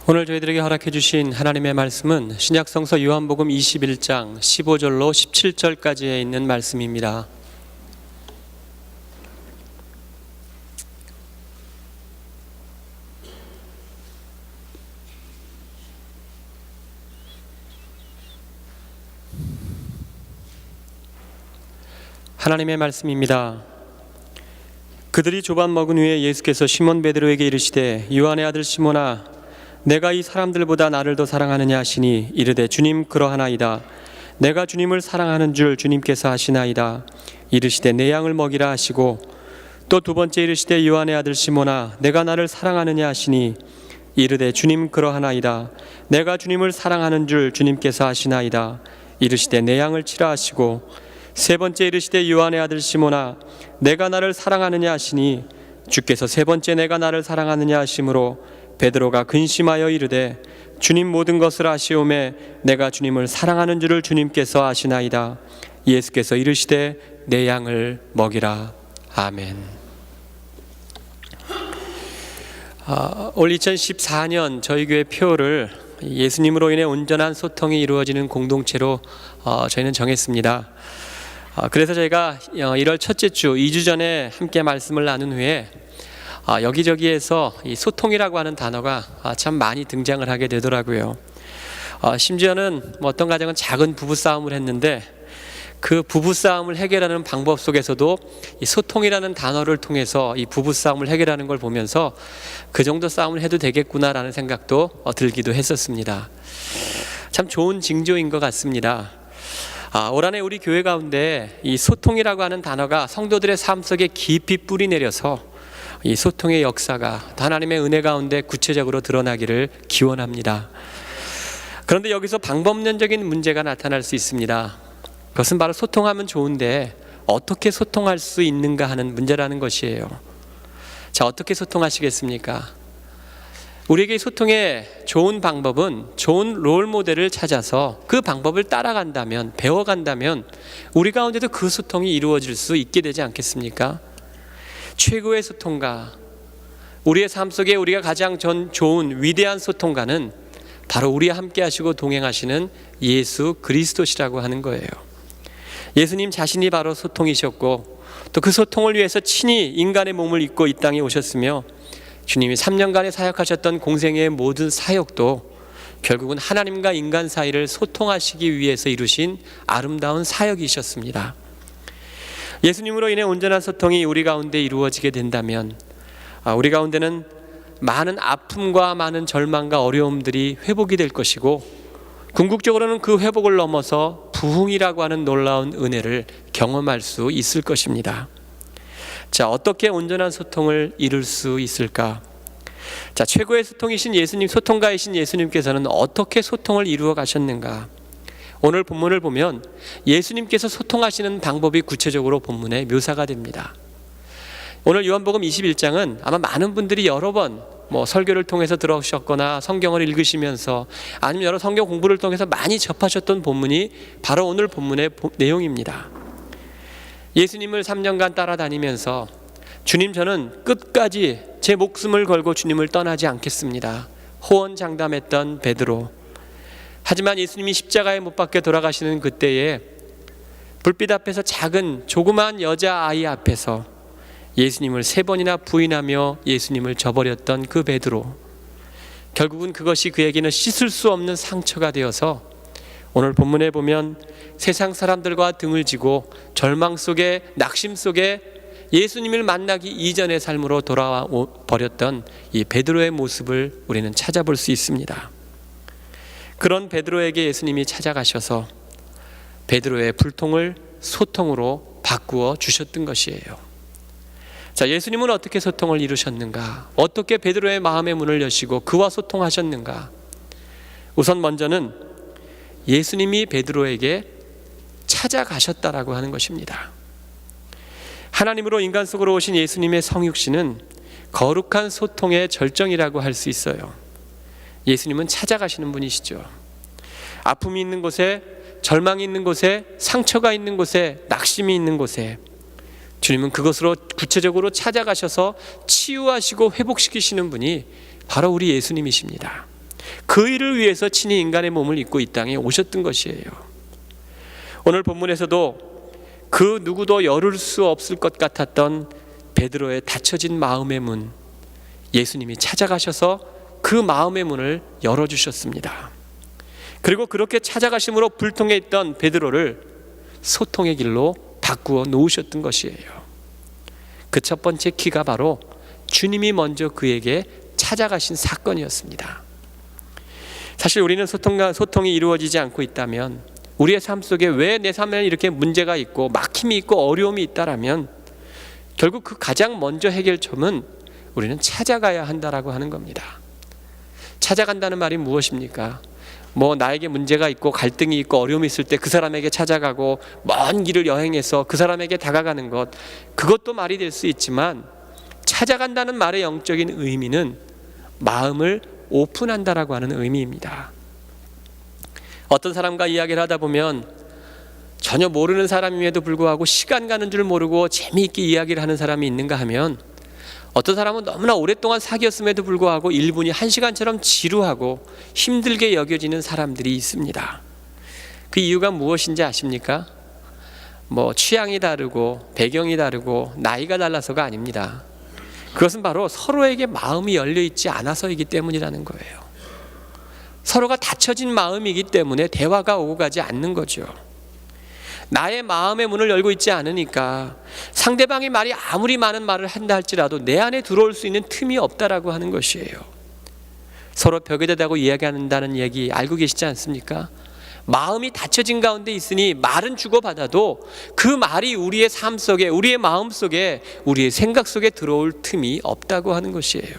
오늘 저희들에게 허락해 주신 하나님의 말씀은 신약성서 요한복음 21장 15절로 17절까지에 있는 말씀입니다. 하나님의 말씀입니다. 그들이 조반 먹은 후에 예수께서 시몬 베드로에게 이르시되 요한의 아들 시몬아 내가 이 사람들보다 나를 더 사랑하느냐 하시니 이르되 주님 그러하나이다. 내가 주님을 사랑하는 줄 주님께서 아시나이다. 이르시되 내 양을 먹이라 하시고 또 두 번째 이르시되 요한의 아들 시몬아 내가 나를 사랑하느냐 하시니 이르되 주님 그러하나이다. 내가 주님을 사랑하는 줄 주님께서 아시나이다. 이르시되 내 양을 치라 하시고 세 번째 이르시되 요한의 아들 시몬아 내가 나를 사랑하느냐 하시니 주께서 세 번째 내가 나를 사랑하느냐 하심으로 베드로가 근심하여 이르되 주님 모든 것을 아시오매 내가 주님을 사랑하는 줄을 주님께서 아시나이다. 예수께서 이르시되 내 양을 먹이라. 아멘. 올 2014년 저희 교회 표를 예수님으로 인해 온전한 소통이 이루어지는 공동체로 저희는 정했습니다. 그래서 저희가 1월 첫째 주 2주 전에 함께 말씀을 나눈 후에 여기저기에서 이 소통이라고 하는 단어가 참 많이 등장을 하게 되더라고요. 심지어는 어떤 가정은 작은 부부싸움을 했는데 그 부부싸움을 해결하는 방법 속에서도 이 소통이라는 단어를 통해서 이 부부싸움을 해결하는 걸 보면서 그 정도 싸움을 해도 되겠구나라는 생각도 들기도 했었습니다. 참 좋은 징조인 것 같습니다. 올 한해 우리 교회 가운데 이 소통이라고 하는 단어가 성도들의 삶 속에 깊이 뿌리 내려서 이 소통의 역사가 하나님의 은혜 가운데 구체적으로 드러나기를 기원합니다. 그런데 여기서 방법론적인 문제가 나타날 수 있습니다. 그것은 바로 소통하면 좋은데 어떻게 소통할 수 있는가 하는 문제라는 것이에요. 자, 어떻게 소통하시겠습니까? 우리에게 소통의 좋은 방법은 좋은 롤 모델을 찾아서 그 방법을 따라간다면, 배워간다면 우리 가운데도 그 소통이 이루어질 수 있게 되지 않겠습니까? 최고의 소통가, 우리의 삶 속에 우리가 가장 좋은 위대한 소통가는 바로 우리와 함께 하시고 동행하시는 예수 그리스도시라고 하는 거예요. 예수님 자신이 바로 소통이셨고 또 그 소통을 위해서 친히 인간의 몸을 입고 이 땅에 오셨으며 주님이 3년간에 사역하셨던 공생의 모든 사역도 결국은 하나님과 인간 사이를 소통하시기 위해서 이루신 아름다운 사역이셨습니다. 예수님으로 인해 온전한 소통이 우리 가운데 이루어지게 된다면 우리 가운데는 많은 아픔과 많은 절망과 어려움들이 회복이 될 것이고 궁극적으로는 그 회복을 넘어서 부흥이라고 하는 놀라운 은혜를 경험할 수 있을 것입니다. 자, 어떻게 온전한 소통을 이룰 수 있을까? 자, 최고의 소통이신 예수님, 소통가이신 예수님께서는 어떻게 소통을 이루어 가셨는가? 오늘 본문을 보면 예수님께서 소통하시는 방법이 구체적으로 본문에 묘사가 됩니다. 오늘 요한복음 21장은 아마 많은 분들이 여러 번 설교를 통해서 들으셨거나 성경을 읽으시면서 아니면 여러 성경 공부를 통해서 많이 접하셨던 본문이 바로 오늘 본문의 내용입니다. 예수님을 3년간 따라다니면서 주님 저는 끝까지 제 목숨을 걸고 주님을 떠나지 않겠습니다. 호언장담했던 베드로. 하지만 예수님이 십자가에 못 박혀 돌아가시는 그때에 불빛 앞에서 조그마한 여자아이 앞에서 예수님을 3번이나 부인하며 예수님을 저버렸던 그 베드로. 결국은 그것이 그에게는 씻을 수 없는 상처가 되어서 오늘 본문에 보면 세상 사람들과 등을 지고 절망 속에 낙심 속에 예수님을 만나기 이전의 삶으로 돌아와 버렸던 이 베드로의 모습을 우리는 찾아볼 수 있습니다. 그런 베드로에게 예수님이 찾아가셔서 베드로의 불통을 소통으로 바꾸어 주셨던 것이에요. 자, 예수님은 어떻게 소통을 이루셨는가? 어떻게 베드로의 마음의 문을 여시고 그와 소통하셨는가? 우선 먼저는 예수님이 베드로에게 찾아가셨다라고 하는 것입니다. 하나님으로 인간 속으로 오신 예수님의 성육신은 거룩한 소통의 절정이라고 할 수 있어요. 예수님은 찾아가시는 분이시죠. 아픔이 있는 곳에, 절망이 있는 곳에, 상처가 있는 곳에, 낙심이 있는 곳에 주님은 그것으로 구체적으로 찾아가셔서 치유하시고 회복시키시는 분이 바로 우리 예수님이십니다. 그 일을 위해서 친히 인간의 몸을 입고 이 땅에 오셨던 것이에요. 오늘 본문에서도 그 누구도 열을 수 없을 것 같았던 베드로의 닫혀진 마음의 문, 예수님이 찾아가셔서 그 마음의 문을 열어주셨습니다. 그리고 그렇게 찾아가심으로 불통해 있던 베드로를 소통의 길로 바꾸어 놓으셨던 것이에요. 그 첫 번째 키가 바로 주님이 먼저 그에게 찾아가신 사건이었습니다. 사실 우리는 소통이 이루어지지 않고 있다면, 우리의 삶 속에 왜 내 삶에 이렇게 문제가 있고 막힘이 있고 어려움이 있다라면 결국 그 가장 먼저 해결점은 우리는 찾아가야 한다라고 하는 겁니다. 찾아간다는 말이 무엇입니까? 나에게 문제가 있고 갈등이 있고 어려움이 있을 때 그 사람에게 찾아가고 먼 길을 여행해서 그 사람에게 다가가는 것, 그것도 말이 될 수 있지만 찾아간다는 말의 영적인 의미는 마음을 오픈한다라고 하는 의미입니다. 어떤 사람과 이야기를 하다 보면 전혀 모르는 사람임에도 불구하고 시간 가는 줄 모르고 재미있게 이야기를 하는 사람이 있는가 하면, 어떤 사람은 너무나 오랫동안 사귀었음에도 불구하고 1분이 1시간처럼 지루하고 힘들게 여겨지는 사람들이 있습니다. 그 이유가 무엇인지 아십니까? 취향이 다르고 배경이 다르고 나이가 달라서가 아닙니다. 그것은 바로 서로에게 마음이 열려있지 않아서이기 때문이라는 거예요. 서로가 닫혀진 마음이기 때문에 대화가 오고 가지 않는 거죠. 나의 마음의 문을 열고 있지 않으니까 상대방이 말이 아무리 많은 말을 한다 할지라도 내 안에 들어올 수 있는 틈이 없다라고 하는 것이에요. 서로 벽에 대다고 이야기한다는 얘기 알고 계시지 않습니까? 마음이 닫혀진 가운데 있으니 말은 주고받아도 그 말이 우리의 삶 속에, 우리의 마음 속에, 우리의 생각 속에 들어올 틈이 없다고 하는 것이에요.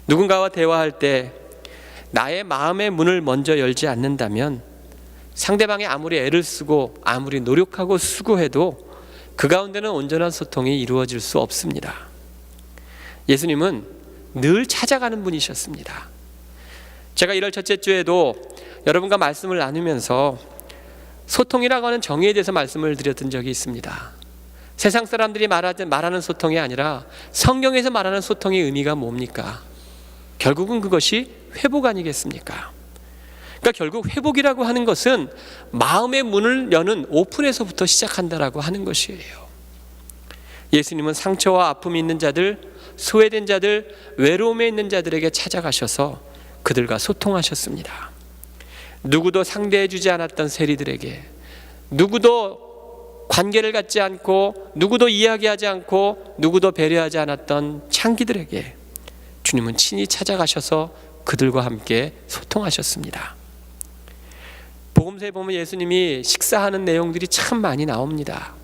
누군가와 대화할 때 나의 마음의 문을 먼저 열지 않는다면 상대방이 아무리 애를 쓰고 아무리 노력하고 수고해도 그 가운데는 온전한 소통이 이루어질 수 없습니다. 예수님은 늘 찾아가는 분이셨습니다. 제가 1월 첫째 주에도 여러분과 말씀을 나누면서 소통이라고 하는 정의에 대해서 말씀을 드렸던 적이 있습니다. 세상 사람들이 말하는 소통이 아니라 성경에서 말하는 소통의 의미가 뭡니까? 결국은 그것이 회복 아니겠습니까? 그러니까 결국 회복이라고 하는 것은 마음의 문을 여는 오픈에서부터 시작한다라고 하는 것이에요. 예수님은 상처와 아픔이 있는 자들, 소외된 자들, 외로움에 있는 자들에게 찾아가셔서 그들과 소통하셨습니다. 누구도 상대해주지 않았던 세리들에게, 누구도 관계를 갖지 않고, 누구도 이야기하지 않고, 누구도 배려하지 않았던 창기들에게 주님은 친히 찾아가셔서 그들과 함께 소통하셨습니다. 복음서에 보면 예수님이 식사하는 내용들이 참 많이 나옵니다.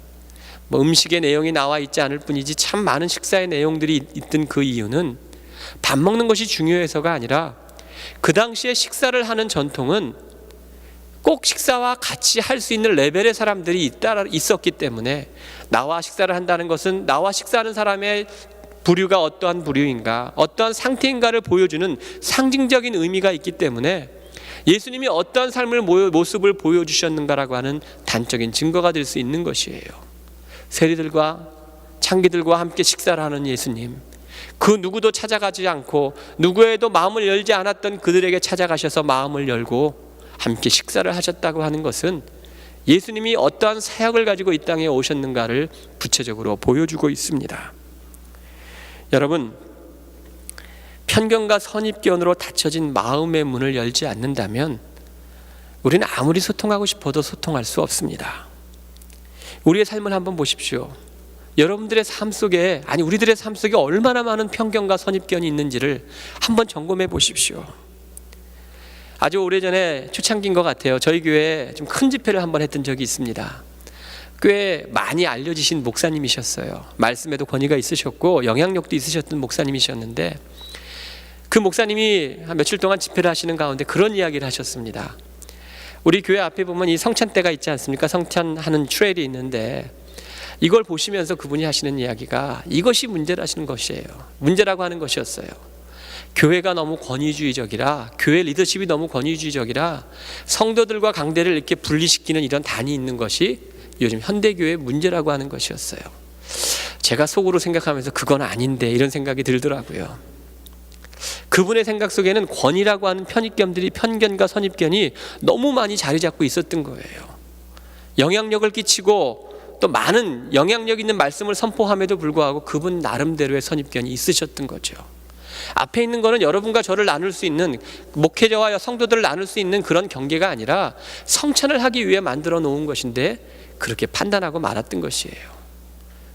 음식의 내용이 나와 있지 않을 뿐이지 참 많은 식사의 내용들이 있던 그 이유는 밥 먹는 것이 중요해서가 아니라 그 당시에 식사를 하는 전통은 꼭 식사와 같이 할 수 있는 레벨의 사람들이 있었기 때문에 나와 식사를 한다는 것은 나와 식사하는 사람의 부류가 어떠한 부류인가, 어떠한 상태인가를 보여주는 상징적인 의미가 있기 때문에 예수님이 어떠한 삶을 모습을 보여주셨는가라고 하는 단적인 증거가 될 수 있는 것이에요. 세리들과 창기들과 함께 식사를 하는 예수님, 그 누구도 찾아가지 않고 누구에도 마음을 열지 않았던 그들에게 찾아가셔서 마음을 열고 함께 식사를 하셨다고 하는 것은 예수님이 어떠한 사역을 가지고 이 땅에 오셨는가를 구체적으로 보여주고 있습니다. 여러분, 편견과 선입견으로 닫혀진 마음의 문을 열지 않는다면 우리는 아무리 소통하고 싶어도 소통할 수 없습니다. 우리의 삶을 한번 보십시오. 여러분들의 삶 속에, 우리들의 삶 속에 얼마나 많은 편견과 선입견이 있는지를 한번 점검해 보십시오. 아주 오래전에 초창기인 것 같아요. 저희 교회에 좀 큰 집회를 한번 했던 적이 있습니다. 꽤 많이 알려지신 목사님이셨어요. 말씀에도 권위가 있으셨고 영향력도 있으셨던 목사님이셨는데, 그 목사님이 한 며칠 동안 집회를 하시는 가운데 그런 이야기를 하셨습니다. 우리 교회 앞에 보면 이 성찬대가 있지 않습니까? 성찬하는 트레일이 있는데 이걸 보시면서 그분이 하시는 이야기가 이것이 문제라시는 것이에요. 문제라고 하는 것이었어요. 교회가 너무 권위주의적이라, 교회 리더십이 너무 권위주의적이라 성도들과 강대를 이렇게 분리시키는 이런 단이 있는 것이 요즘 현대교회의 문제라고 하는 것이었어요. 제가 속으로 생각하면서 그건 아닌데 이런 생각이 들더라고요. 그분의 생각 속에는 권위라고 하는 편견과 선입견이 너무 많이 자리 잡고 있었던 거예요. 영향력을 끼치고 또 많은 영향력 있는 말씀을 선포함에도 불구하고 그분 나름대로의 선입견이 있으셨던 거죠. 앞에 있는 거는 여러분과 저를 나눌 수 있는, 목회자와 성도들을 나눌 수 있는 그런 경계가 아니라 성찬을 하기 위해 만들어 놓은 것인데 그렇게 판단하고 말았던 것이에요.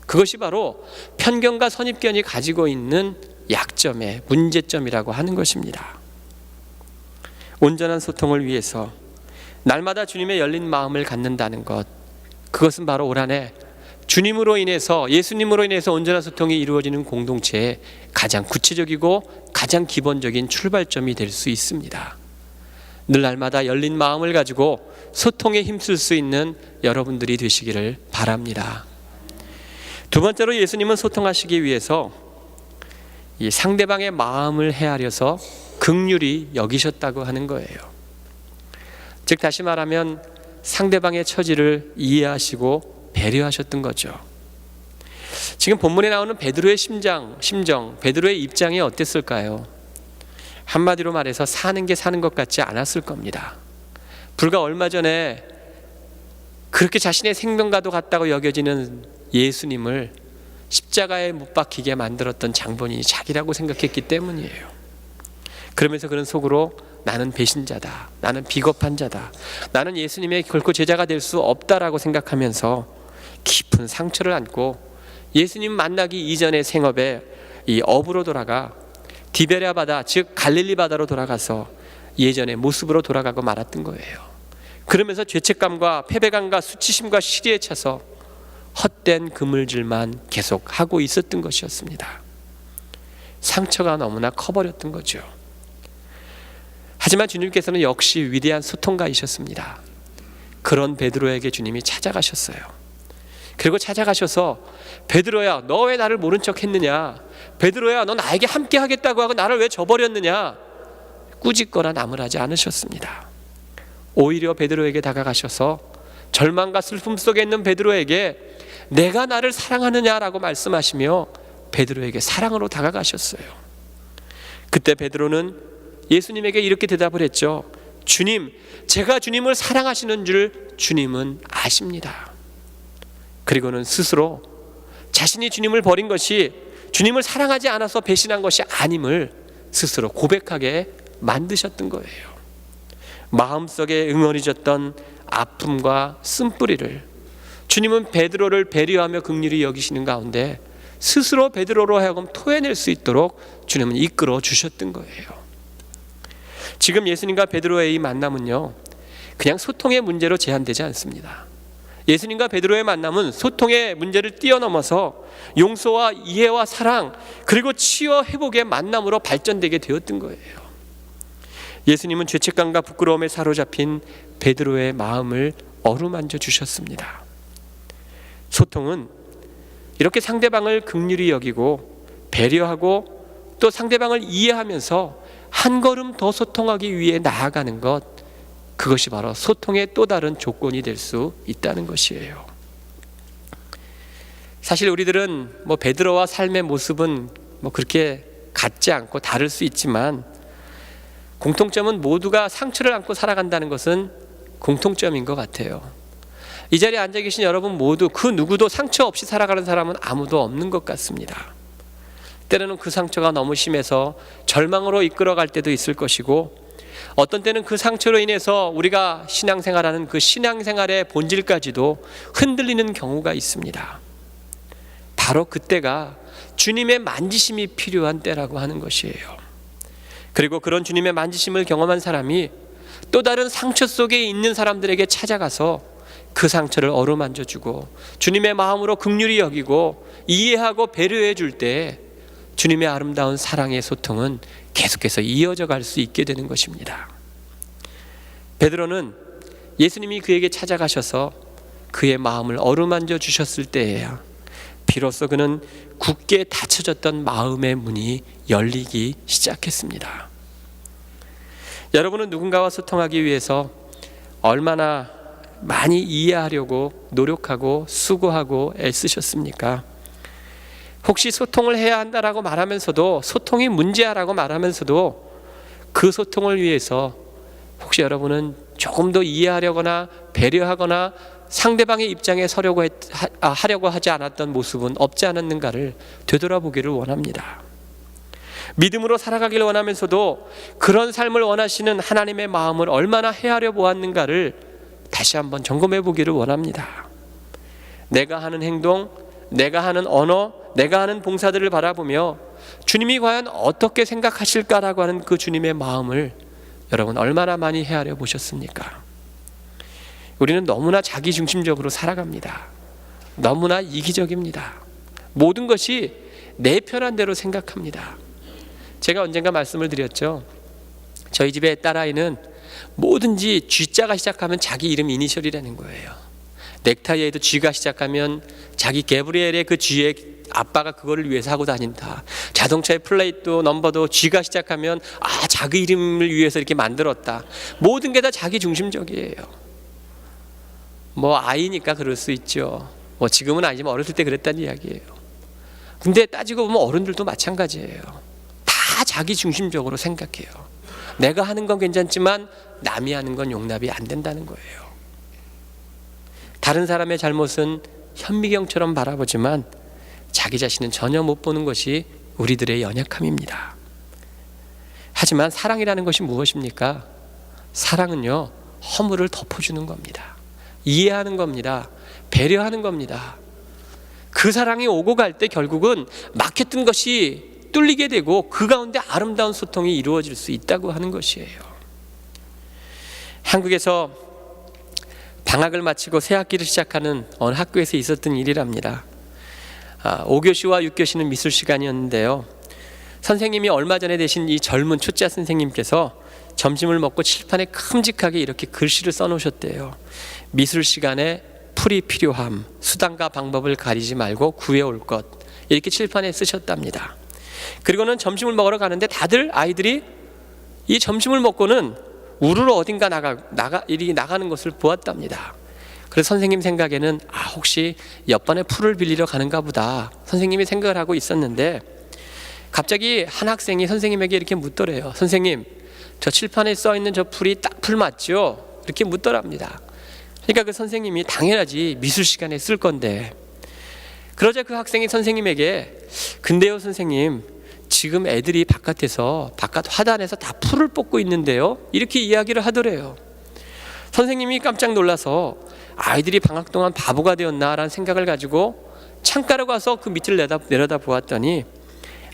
그것이 바로 편견과 선입견이 가지고 있는 약점의 문제점이라고 하는 것입니다. 온전한 소통을 위해서 날마다 주님의 열린 마음을 갖는다는 것, 그것은 바로 올 한 해 주님으로 인해서, 예수님으로 인해서 온전한 소통이 이루어지는 공동체의 가장 구체적이고 가장 기본적인 출발점이 될 수 있습니다. 늘 날마다 열린 마음을 가지고 소통에 힘쓸 수 있는 여러분들이 되시기를 바랍니다. 두 번째로, 예수님은 소통하시기 위해서 이 상대방의 마음을 헤아려서 긍휼히 여기셨다고 하는 거예요. 즉 다시 말하면 상대방의 처지를 이해하시고 배려하셨던 거죠. 지금 본문에 나오는 베드로의 심정, 베드로의 입장이 어땠을까요? 한마디로 말해서 사는 게 사는 것 같지 않았을 겁니다. 불과 얼마 전에 그렇게 자신의 생명과도 같다고 여겨지는 예수님을 십자가에 못 박히게 만들었던 장본인이 자기라고 생각했기 때문이에요. 그러면서 그는 속으로 나는 배신자다, 나는 비겁한 자다, 나는 예수님의 결코 제자가 될 수 없다라고 생각하면서 깊은 상처를 안고 예수님 만나기 이전의 생업에 이 업으로 돌아가 디베랴 바다, 즉 갈릴리 바다로 돌아가서 예전의 모습으로 돌아가고 말았던 거예요. 그러면서 죄책감과 패배감과 수치심과 시리에 차서 헛된 그물질만 계속 하고 있었던 것이었습니다. 상처가 너무나 커버렸던 거죠. 하지만 주님께서는 역시 위대한 소통가이셨습니다. 그런 베드로에게 주님이 찾아가셨어요. 그리고 찾아가셔서 베드로야, 너 왜 나를 모른 척 했느냐? 베드로야, 너 나에게 함께 하겠다고 하고 나를 왜 저버렸느냐? 꾸짖거나 나무라지 않으셨습니다. 오히려 베드로에게 다가가셔서 절망과 슬픔 속에 있는 베드로에게 내가 나를 사랑하느냐라고 말씀하시며 베드로에게 사랑으로 다가가셨어요. 그때 베드로는 예수님에게 이렇게 대답을 했죠. 주님, 제가 주님을 사랑하시는 줄 주님은 아십니다. 그리고는 스스로 자신이 주님을 버린 것이 주님을 사랑하지 않아서 배신한 것이 아님을 스스로 고백하게 만드셨던 거예요. 마음속에 응어리졌던 아픔과 쓴뿌리를 주님은 베드로를 배려하며 긍휼히 여기시는 가운데 스스로 베드로로 하여금 토해낼 수 있도록 주님은 이끌어 주셨던 거예요. 지금 예수님과 베드로의 이 만남은요, 그냥 소통의 문제로 제한되지 않습니다. 예수님과 베드로의 만남은 소통의 문제를 뛰어넘어서 용서와 이해와 사랑, 그리고 치유 회복의 만남으로 발전되게 되었던 거예요. 예수님은 죄책감과 부끄러움에 사로잡힌 베드로의 마음을 어루만져 주셨습니다. 소통은 이렇게 상대방을 긍휼히 여기고 배려하고 또 상대방을 이해하면서 한 걸음 더 소통하기 위해 나아가는 것, 그것이 바로 소통의 또 다른 조건이 될 수 있다는 것이에요. 사실 우리들은 베드로와 삶의 모습은 그렇게 같지 않고 다를 수 있지만 공통점은 모두가 상처를 안고 살아간다는 것은 공통점인 것 같아요. 이 자리에 앉아 계신 여러분 모두 그 누구도 상처 없이 살아가는 사람은 아무도 없는 것 같습니다. 때로는 그 상처가 너무 심해서 절망으로 이끌어갈 때도 있을 것이고, 어떤 때는 그 상처로 인해서 우리가 신앙생활하는 그 신앙생활의 본질까지도 흔들리는 경우가 있습니다. 바로 그때가 주님의 만지심이 필요한 때라고 하는 것이에요. 그리고 그런 주님의 만지심을 경험한 사람이 또 다른 상처 속에 있는 사람들에게 찾아가서 그 상처를 어루만져주고 주님의 마음으로 긍휼히 여기고 이해하고 배려해 줄 때 주님의 아름다운 사랑의 소통은 계속해서 이어져 갈 수 있게 되는 것입니다. 베드로는 예수님이 그에게 찾아가셔서 그의 마음을 어루만져 주셨을 때에야 비로소 그는 굳게 닫혀졌던 마음의 문이 열리기 시작했습니다. 여러분은 누군가와 소통하기 위해서 얼마나 많이 이해하려고 노력하고 수고하고 애쓰셨습니까? 혹시 소통을 해야 한다라고 말하면서도, 소통이 문제야라고 말하면서도 그 소통을 위해서 혹시 여러분은 조금 더 이해하려거나 배려하거나 상대방의 입장에 하려고 하지 않았던 모습은 없지 않았는가를 되돌아보기를 원합니다. 믿음으로 살아가기를 원하면서도 그런 삶을 원하시는 하나님의 마음을 얼마나 헤아려 보았는가를 다시 한번 점검해 보기를 원합니다. 내가 하는 행동, 내가 하는 언어, 내가 하는 봉사들을 바라보며 주님이 과연 어떻게 생각하실까라고 하는 그 주님의 마음을 여러분 얼마나 많이 헤아려 보셨습니까? 우리는 너무나 자기중심적으로 살아갑니다. 너무나 이기적입니다. 모든 것이 내 편한 대로 생각합니다. 제가 언젠가 말씀을 드렸죠. 저희 집의 딸아이는 뭐든지 G자가 시작하면 자기 이름 이니셜이라는 거예요. 넥타이에도 G가 시작하면 자기 게브리엘의 그 G에 아빠가 그거를 위해서 하고 다닌다. 자동차의 플레이트도 넘버도 G가 시작하면 자기 이름을 위해서 이렇게 만들었다. 모든 게 다 자기 중심적이에요. 아이니까 그럴 수 있죠. 지금은 아니지만 어렸을 때 그랬다는 이야기예요. 근데 따지고 보면 어른들도 마찬가지예요. 다 자기 중심적으로 생각해요. 내가 하는 건 괜찮지만 남이 하는 건 용납이 안 된다는 거예요. 다른 사람의 잘못은 현미경처럼 바라보지만 자기 자신은 전혀 못 보는 것이 우리들의 연약함입니다. 하지만 사랑이라는 것이 무엇입니까? 사랑은요, 허물을 덮어주는 겁니다. 이해하는 겁니다. 배려하는 겁니다. 그 사랑이 오고 갈 때 결국은 막혔던 것이 뚫리게 되고 그 가운데 아름다운 소통이 이루어질 수 있다고 하는 것이에요. 한국에서 방학을 마치고 새 학기를 시작하는 어느 학교에서 있었던 일이랍니다. 5교시와 6교시는 미술 시간이었는데요. 선생님이 얼마 전에 되신 이 젊은 초짜 선생님께서 점심을 먹고 칠판에 큼직하게 이렇게 글씨를 써놓으셨대요. 미술 시간에 풀이 필요함, 수단과 방법을 가리지 말고 구해올 것, 이렇게 칠판에 쓰셨답니다. 그리고는 점심을 먹으러 가는데 다들 아이들이 이 점심을 먹고는 우르르 어딘가 나가는 것을 보았답니다. 그래서 선생님 생각에는 혹시 옆반에 풀을 빌리러 가는가 보다 선생님이 생각을 하고 있었는데, 갑자기 한 학생이 선생님에게 이렇게 묻더래요. 선생님, 저 칠판에 써있는 저 풀이 딱 풀 맞죠? 이렇게 묻더랍니다. 그러니까 그 선생님이 당연하지, 미술 시간에 쓸 건데. 그러자 그 학생이 선생님에게 근데요 선생님, 지금 애들이 바깥 화단에서 다 풀을 뽑고 있는데요, 이렇게 이야기를 하더래요. 선생님이 깜짝 놀라서 아이들이 방학 동안 바보가 되었나라는 생각을 가지고 창가로 가서 그 밑을 내려다 보았더니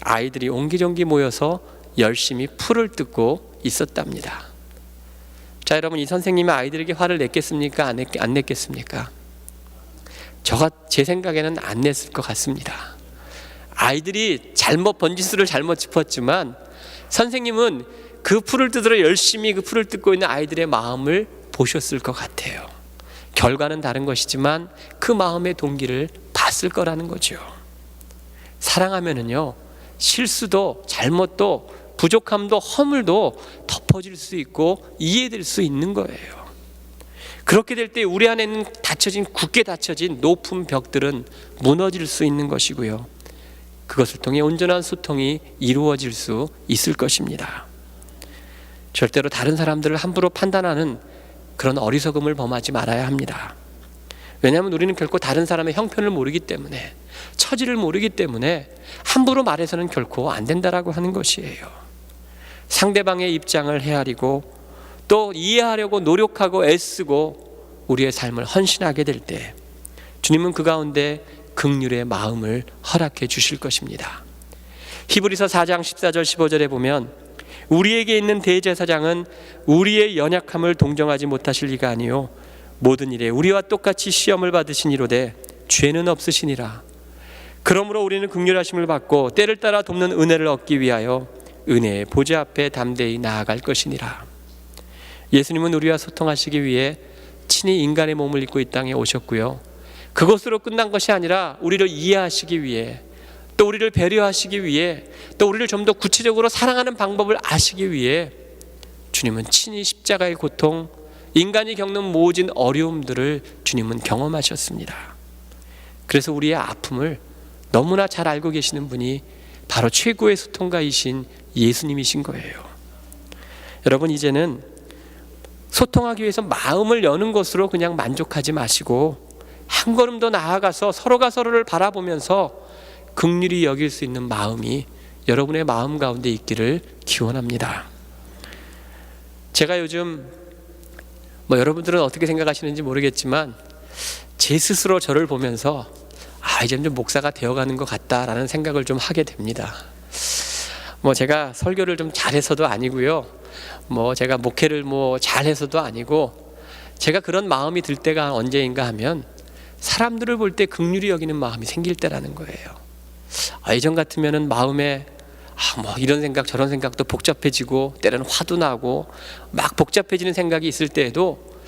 아이들이 옹기종기 모여서 열심히 풀을 뜯고 있었답니다. 자, 여러분, 이 선생님이 아이들에게 화를 냈겠습니까? 안 냈겠습니까? 제 생각에는 안 냈을 것 같습니다. 아이들이 번지수를 잘못 짚었지만 선생님은 그 풀을 뜯으러 열심히 그 풀을 뜯고 있는 아이들의 마음을 보셨을 것 같아요. 결과는 다른 것이지만 그 마음의 동기를 봤을 거라는 거죠. 사랑하면은요, 실수도 잘못도 부족함도 허물도 덮어질 수 있고 이해될 수 있는 거예요. 그렇게 될 때 우리 안에는 굳게 닫혀진 높은 벽들은 무너질 수 있는 것이고요, 그것을 통해 온전한 소통이 이루어질 수 있을 것입니다. 절대로 다른 사람들을 함부로 판단하는 그런 어리석음을 범하지 말아야 합니다. 왜냐하면 우리는 결코 다른 사람의 형편을 모르기 때문에, 처지를 모르기 때문에 함부로 말해서는 결코 안 된다라고 하는 것이에요. 상대방의 입장을 헤아리고 또 이해하려고 노력하고 애쓰고 우리의 삶을 헌신하게 될 때 주님은 그 가운데 긍휼의 마음을 허락해 주실 것입니다. 히브리서 4장 14절 15절에 보면 우리에게 있는 대제사장은 우리의 연약함을 동정하지 못하실 리가 아니요 모든 일에 우리와 똑같이 시험을 받으시니로되 죄는 없으시니라. 그러므로 우리는 긍휼하심을 받고 때를 따라 돕는 은혜를 얻기 위하여 은혜의 보좌 앞에 담대히 나아갈 것이니라. 예수님은 우리와 소통하시기 위해 친히 인간의 몸을 입고 이 땅에 오셨고요, 그것으로 끝난 것이 아니라 우리를 이해하시기 위해, 또 우리를 배려하시기 위해, 또 우리를 좀 더 구체적으로 사랑하는 방법을 아시기 위해 주님은 친히 십자가의 고통, 인간이 겪는 모진 어려움들을 주님은 경험하셨습니다. 그래서 우리의 아픔을 너무나 잘 알고 계시는 분이 바로 최고의 소통가이신 예수님이신 거예요. 여러분, 이제는 소통하기 위해서 마음을 여는 것으로 그냥 만족하지 마시고 한 걸음 더 나아가서 서로가 서로를 바라보면서 긍휼히 여길 수 있는 마음이 여러분의 마음 가운데 있기를 기원합니다. 제가 요즘 여러분들은 어떻게 생각하시는지 모르겠지만 제 스스로 저를 보면서 이제 좀 목사가 되어가는 것 같다라는 생각을 좀 하게 됩니다. 제가 설교를 좀 잘해서도 아니고요, 제가 목회를 잘해서도 아니고, 제가 그런 마음이 들 때가 언제인가 하면 사람들을 볼 때 긍휼히 여기는 마음이 생길 때라는 거예요. 예전 같으면은 마음에 이런 생각 저런 생각도 복잡해지고 때로는 화도 나고 막 복잡해지는 생각이 있을 때에도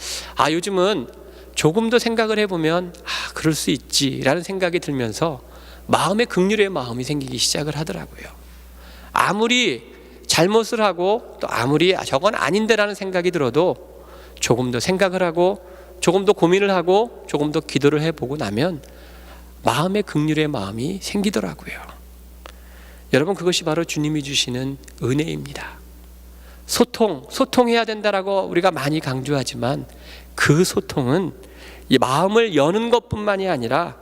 요즘은 조금 더 생각을 해보면 그럴 수 있지라는 생각이 들면서 마음에 긍휼의 마음이 생기기 시작을 하더라고요. 아무리 잘못을 하고 또 아무리 저건 아닌데라는 생각이 들어도 조금 더 생각을 하고 조금 더 고민을 하고 조금 더 기도를 해보고 나면 마음에 긍휼의 마음이 생기더라고요. 여러분, 그것이 바로 주님이 주시는 은혜입니다. 소통해야 된다라고 우리가 많이 강조하지만 그 소통은 이 마음을 여는 것뿐만이 아니라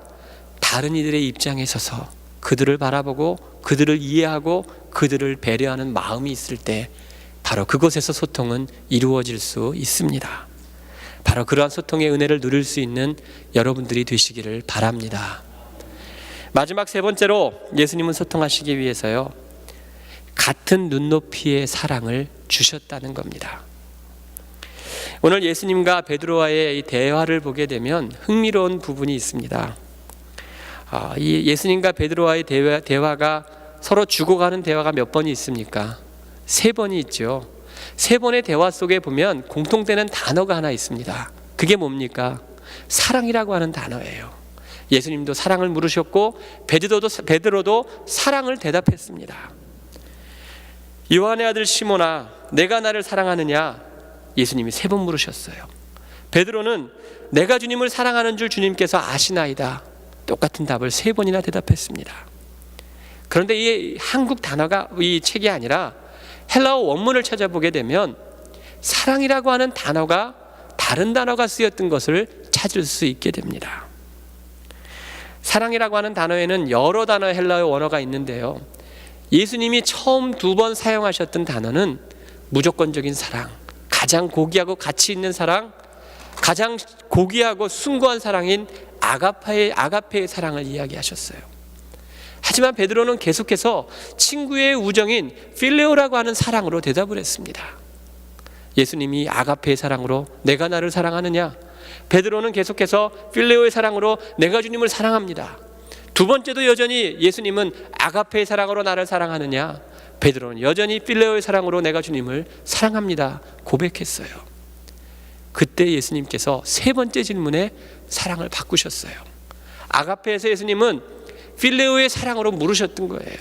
다른 이들의 입장에 서서 그들을 바라보고 그들을 이해하고 그들을 배려하는 마음이 있을 때 바로 그곳에서 소통은 이루어질 수 있습니다. 바로 그러한 소통의 은혜를 누릴 수 있는 여러분들이 되시기를 바랍니다. 마지막 세 번째로 예수님은 소통하시기 위해서요, 같은 눈높이의 사랑을 주셨다는 겁니다. 오늘 예수님과 베드로와의 이 대화를 보게 되면 흥미로운 부분이 있습니다. 이 예수님과 베드로와의 대화가 서로 죽어가는 대화가 몇 번이 있습니까? 3번이 있죠. 3번의 대화 속에 보면 공통되는 단어가 하나 있습니다. 그게 뭡니까? 사랑이라고 하는 단어예요. 예수님도 사랑을 물으셨고 베드로도 사랑을 대답했습니다. 요한의 아들 시몬아, 내가 나를 사랑하느냐? 예수님이 3번 물으셨어요. 베드로는 내가 주님을 사랑하는 줄 주님께서 아시나이다. 똑같은 답을 3번이나 대답했습니다. 그런데 이 한국 단어가 이 책이 아니라 헬라어 원문을 찾아보게 되면 사랑이라고 하는 단어가 다른 단어가 쓰였던 것을 찾을 수 있게 됩니다. 사랑이라고 하는 단어에는 여러 단어의 헬라어 원어가 있는데요, 예수님이 처음 2번 사용하셨던 단어는 무조건적인 사랑, 가장 고귀하고 가치 있는 사랑, 가장 고귀하고 숭고한 사랑인 아가페의 사랑을 이야기하셨어요. 하지만 베드로는 계속해서 친구의 우정인 필레오라고 하는 사랑으로 대답을 했습니다. 예수님이 아가페의 사랑으로 내가 나를 사랑하느냐? 베드로는 계속해서 필레오의 사랑으로 내가 주님을 사랑합니다. 2번째도 여전히 예수님은 아가페의 사랑으로 나를 사랑하느냐? 베드로는 여전히 필레오의 사랑으로 내가 주님을 사랑합니다. 고백했어요. 그때 예수님께서 3번째 질문에 사랑을 바꾸셨어요. 아가페에서 예수님은 필레오의 사랑으로 물으셨던 거예요.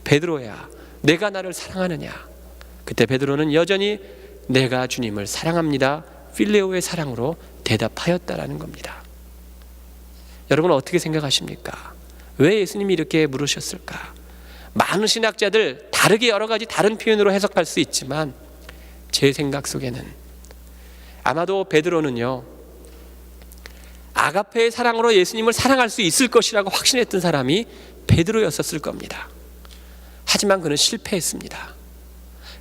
베드로야, 내가 나를 사랑하느냐? 그때 베드로는 여전히 내가 주님을 사랑합니다. 필레오의 사랑으로 대답하였다라는 겁니다. 여러분, 어떻게 생각하십니까? 왜 예수님이 이렇게 물으셨을까? 많은 신학자들 다르게 여러 가지 다른 표현으로 해석할 수 있지만 제 생각 속에는 아마도 베드로는요, 아가페의 사랑으로 예수님을 사랑할 수 있을 것이라고 확신했던 사람이 베드로였었을 겁니다. 하지만 그는 실패했습니다.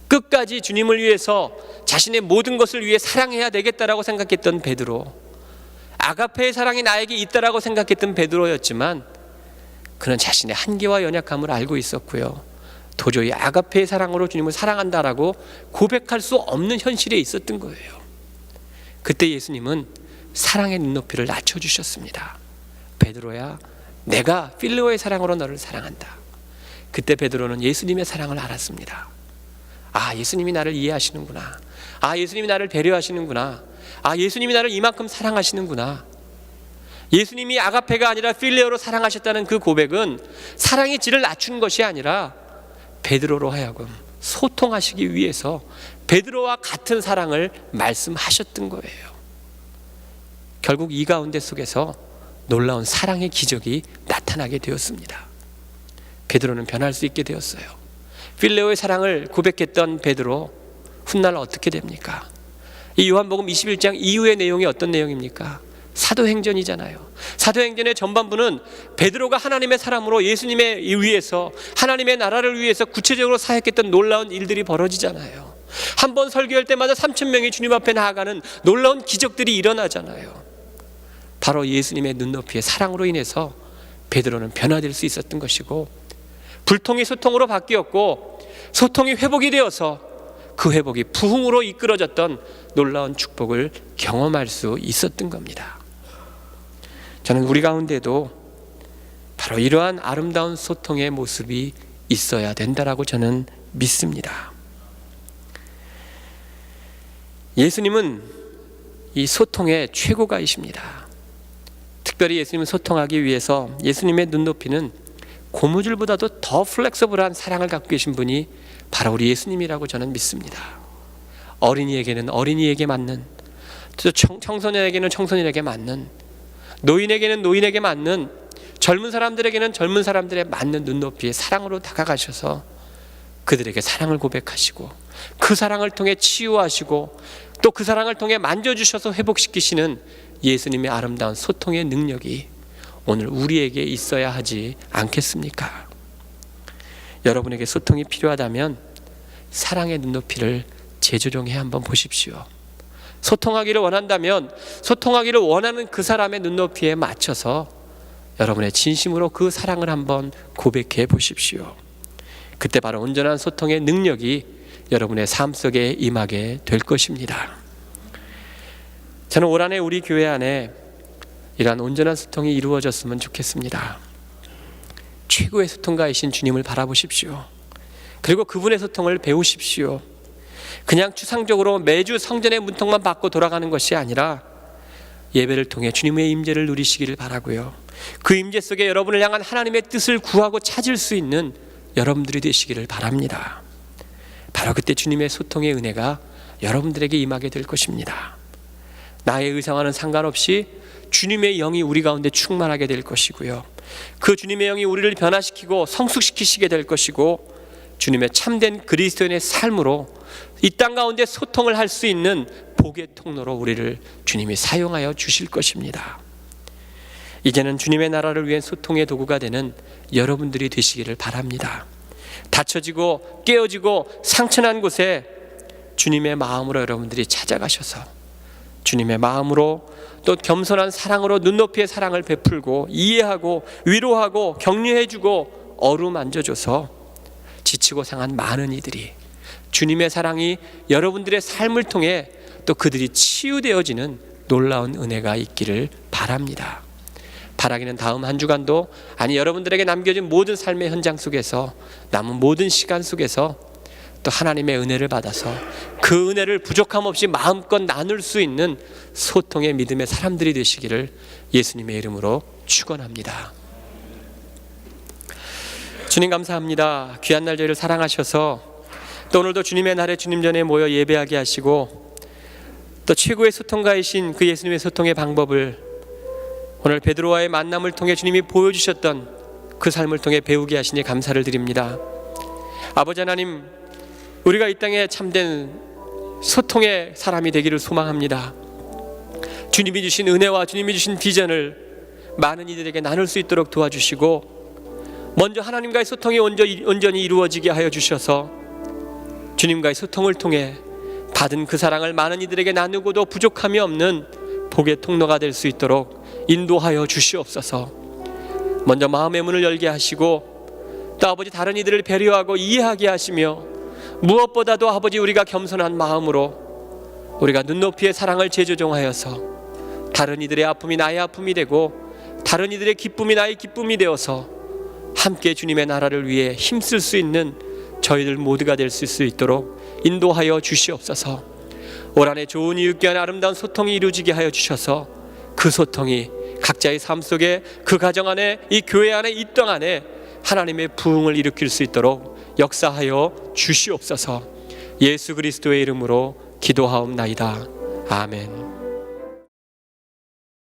끝까지 주님을 위해서 자신의 모든 것을 위해 사랑해야 되겠다라고 생각했던 베드로, 아가페의 사랑이 나에게 있다라고 생각했던 베드로였지만 그는 자신의 한계와 연약함을 알고 있었고요, 도저히 아가페의 사랑으로 주님을 사랑한다라고 고백할 수 없는 현실에 있었던 거예요. 그때 예수님은 사랑의 눈높이를 낮춰주셨습니다. 베드로야, 내가 필레오의 사랑으로 너를 사랑한다. 그때 베드로는 예수님의 사랑을 알았습니다. 예수님이 나를 이해하시는구나. 예수님이 나를 배려하시는구나. 예수님이 나를 이만큼 사랑하시는구나. 예수님이 아가페가 아니라 필레오로 사랑하셨다는 그 고백은 사랑의 질을 낮춘 것이 아니라 베드로로 하여금 소통하시기 위해서 베드로와 같은 사랑을 말씀하셨던 거예요. 결국 이 가운데 속에서 놀라운 사랑의 기적이 나타나게 되었습니다. 베드로는 변할 수 있게 되었어요. 필레오의 사랑을 고백했던 베드로 훗날 어떻게 됩니까? 이 요한복음 21장 이후의 내용이 어떤 내용입니까? 사도행전이잖아요. 사도행전의 전반부는 베드로가 하나님의 사람으로 예수님에 의해서 하나님의 나라를 위해서 구체적으로 사역했던 놀라운 일들이 벌어지잖아요. 한 번 설교할 때마다 3,000명이 주님 앞에 나아가는 놀라운 기적들이 일어나잖아요. 바로 예수님의 눈높이의 사랑으로 인해서 베드로는 변화될 수 있었던 것이고, 불통이 소통으로 바뀌었고 소통이 회복이 되어서 그 회복이 부흥으로 이끌어졌던 놀라운 축복을 경험할 수 있었던 겁니다. 저는 우리 가운데도 바로 이러한 아름다운 소통의 모습이 있어야 된다라고 저는 믿습니다. 예수님은 이 소통의 최고가이십니다. 특별히 예수님은 소통하기 위해서 예수님의 눈높이는 고무줄보다도 더 플렉서블한 사랑을 갖고 계신 분이 바로 우리 예수님이라고 저는 믿습니다. 어린이에게는 어린이에게 맞는, 청소년에게는 청소년에게 맞는, 노인에게는 노인에게 맞는, 젊은 사람들에게는 젊은 사람들에 맞는 눈높이의 사랑으로 다가가셔서 그들에게 사랑을 고백하시고 그 사랑을 통해 치유하시고 또 그 사랑을 통해 만져주셔서 회복시키시는 예수님의 아름다운 소통의 능력이 오늘 우리에게 있어야 하지 않겠습니까? 여러분에게 소통이 필요하다면 사랑의 눈높이를 재조정해 한번 보십시오. 소통하기를 원한다면 소통하기를 원하는 그 사람의 눈높이에 맞춰서 여러분의 진심으로 그 사랑을 한번 고백해 보십시오. 그때 바로 온전한 소통의 능력이 여러분의 삶 속에 임하게 될 것입니다. 저는 올 한해 우리 교회 안에 이러한 온전한 소통이 이루어졌으면 좋겠습니다. 최고의 소통가이신 주님을 바라보십시오. 그리고 그분의 소통을 배우십시오. 그냥 추상적으로 매주 성전의 문턱만 받고 돌아가는 것이 아니라 예배를 통해 주님의 임재를 누리시기를 바라고요. 그 임재 속에 여러분을 향한 하나님의 뜻을 구하고 찾을 수 있는 여러분들이 되시기를 바랍니다. 바로 그때 주님의 소통의 은혜가 여러분들에게 임하게 될 것입니다. 나의 의상과는 상관없이 주님의 영이 우리 가운데 충만하게 될 것이고요. 그 주님의 영이 우리를 변화시키고 성숙시키시게 될 것이고, 주님의 참된 그리스도인의 삶으로 이 땅 가운데 소통을 할 수 있는 복의 통로로 우리를 주님이 사용하여 주실 것입니다. 이제는 주님의 나라를 위한 소통의 도구가 되는 여러분들이 되시기를 바랍니다. 다쳐지고 깨어지고 상처난 곳에 주님의 마음으로 여러분들이 찾아가셔서 주님의 마음으로 또 겸손한 사랑으로 눈높이의 사랑을 베풀고 이해하고 위로하고 격려해주고 어루만져줘서 지치고 상한 많은 이들이 주님의 사랑이 여러분들의 삶을 통해 또 그들이 치유되어지는 놀라운 은혜가 있기를 바랍니다. 바라기는 다음 한 주간도, 아니 여러분들에게 남겨진 모든 삶의 현장 속에서 남은 모든 시간 속에서 또 하나님의 은혜를 받아서 그 은혜를 부족함 없이 마음껏 나눌 수 있는 소통의 믿음의 사람들이 되시기를 예수님의 이름으로 축원합니다. 주님 감사합니다. 귀한 날 저희를 사랑하셔서 또 오늘도 주님의 날에 주님 전에 모여 예배하게 하시고 또 최고의 소통가이신 그 예수님의 소통의 방법을 오늘 베드로와의 만남을 통해 주님이 보여주셨던 그 삶을 통해 배우게 하시니 감사를 드립니다. 아버지 하나님, 우리가 이 땅에 참된 소통의 사람이 되기를 소망합니다. 주님이 주신 은혜와 주님이 주신 비전을 많은 이들에게 나눌 수 있도록 도와주시고, 먼저 하나님과의 소통이 온전히 이루어지게 하여 주셔서 주님과의 소통을 통해 받은 그 사랑을 많은 이들에게 나누고도 부족함이 없는 복의 통로가 될 수 있도록 인도하여 주시옵소서. 먼저 마음의 문을 열게 하시고 또 아버지 다른 이들을 배려하고 이해하게 하시며, 무엇보다도 아버지 우리가 겸손한 마음으로 우리가 눈높이의 사랑을 재조정하여서 다른 이들의 아픔이 나의 아픔이 되고 다른 이들의 기쁨이 나의 기쁨이 되어서 함께 주님의 나라를 위해 힘쓸 수 있는 저희들 모두가 될 수 있도록 인도하여 주시옵소서. 올 한해 좋은 이웃과 아름다운 소통이 이루어지게 하여 주셔서 그 소통이 각자의 삶 속에 그 가정 안에 이 교회 안에 이 땅 안에 하나님의 부흥을 일으킬 수 있도록 역사하여 주시옵소서. 예수 그리스도의 이름으로 기도하옵나이다. 아멘.